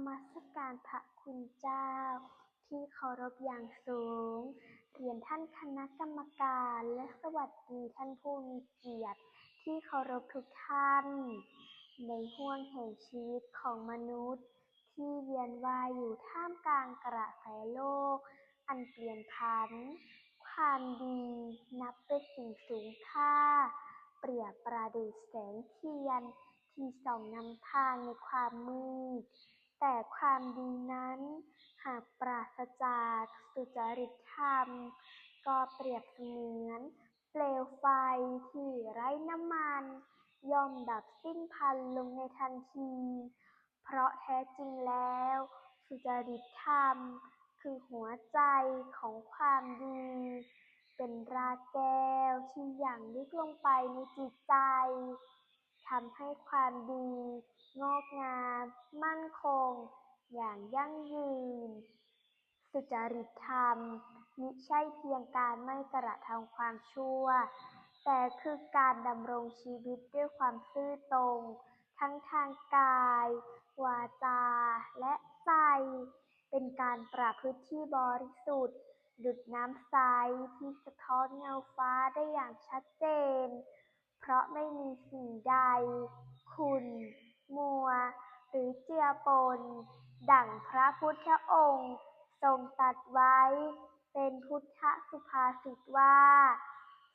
มัสการพระคุณเจ้าที่เคารพอย่างสูงเรียนท่านคณะกรรมการและสวัสดีท่านผู้มีเกียรติที่เคารพทุกท่านในห้วงแห่งชีวิตของมนุษย์ที่เวียนว่ายอยู่ท่ามกลางกระแสโลกอันเปลี่ยนผันความดีนับเป็นสิ่งสูงค่าเปรียบประดุจแสงเทียนที่ส่องนำทางในความมืดแต่ความดีนั้นหากปราศจากสุจริตธรรมก็เปรียบเสมือนเปลวไฟที่ไร้น้ำมันย่อมดับสิ้นพันลงในทันทีเพราะแท้จริงแล้วสุจริตธรรมคือหัวใจของความดีเป็นรากแก้วที่หยั่งลึกลงไปในจิตใจทำให้ความดีงอกงามมั่นคงอย่างยั่งยืนสุจริตธรรมมิใช่เพียงการไม่กระทำความชั่วแต่คือการดำรงชีวิตด้วยความซื่อตรงทั้งทางกายวาจาและใจเป็นการประพฤติที่บริสุทธิ์ดุจน้ำใสที่สะท้อนเงาฟ้าได้อย่างชัดเจนเพราะไม่มีสิ่งใดขุ่นมัวหรือเจือปนดั่งพระพุทธองค์ทรงตรัสไว้เป็นพุทธสุภาษิตว่า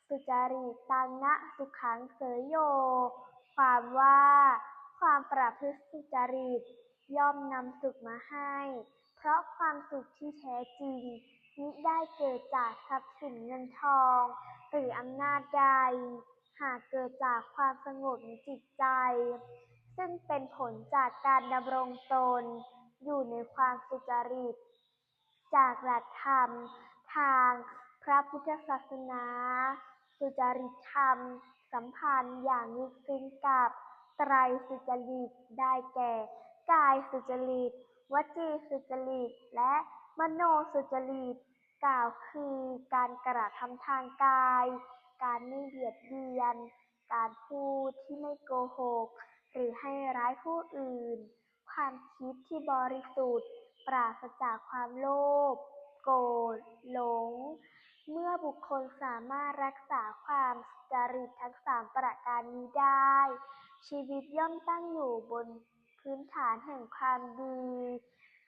สุจริตตังนะสุขังเสยโยความว่าความประพฤติสุจริตย่อมนำสุขมาให้เพราะความสุขที่แท้จริงมิได้เกิดจากทรัพย์สินเงินทองหรืออำนาจใดหากเกิดจากความสงบในจิตใจซึ่งเป็นผลจากการดำรงตนอยู่ในความสุจริตจากหลักธรรมทางพระพุทธศาสนาสุจริตธรรมสัมพันธ์อย่างลึกซึ้งกับไตรสุจริตได้แก่กายสุจริตวจีสุจริตและมโนสุจริตกล่าวคือการกระทำทางกายการไม่เบียดเบียนการพูดที่ไม่โกหกหรือให้ร้ายผู้อื่นความคิดที่บริสุทธิ์ปราศจากความโลภโกรธหลงเมื่อบุคคลสามารถรักษาความสุจริตทั้งสามประการนี้ได้ชีวิตย่อมตั้งอยู่บนพื้นฐานแห่งความดี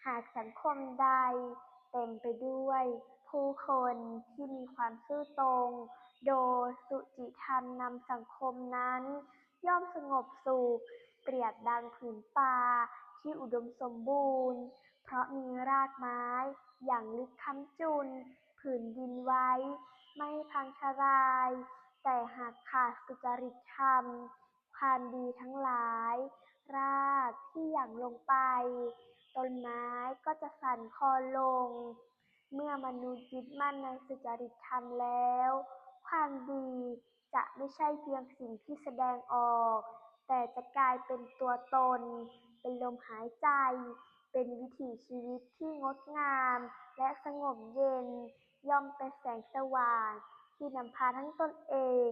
หากสังคมใดเต็มไปด้วยผู้คนที่มีความซื่อตรงโดยสุจิธรรมนำสังคมนั้นย่อมสงบสุขเปรียบดังผืนป่าที่อุดมสมบูรณ์เพราะมีรากไม้อย่างลึกค้ำจุนผืนดินไว้ไม่พังทลายแต่หากขาดสุจริตธรรมความดีทั้งหลายรากที่หยั่งลงไปต้นไม้ก็จะสั่นคลอนลงเมื่อมนุษย์ยึดมั่นในสุจริตธรรมแล้วความดีจะไม่ใช่เพียงสิ่งที่แสดงออกแต่จะกลายเป็นตัวตนเป็นลมหายใจเป็นวิถีชีวิตที่งดงามและสงบเย็นย่อมเป็นแสงสว่างที่นำพาทั้งตนเอง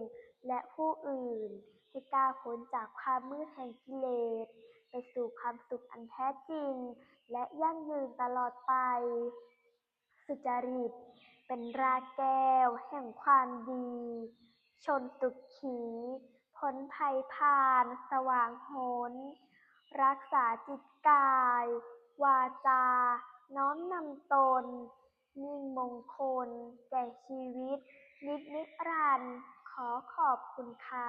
และผู้อื่นให้ก้าวพ้นจากความมืดแห่งกิเลสไปสู่ความสุขอันแท้จริงและยั่งยืนตลอดไปสุจริตเป็นรากแก้วแห่งความดีชนสุขีพ้นภัยพานสว่างโหนรักษาจิตกายวาจาน้อมนำตนมิ่งมงคลแก่ชีวิตนิจนิรันดร์ขอขอบคุณค่ะ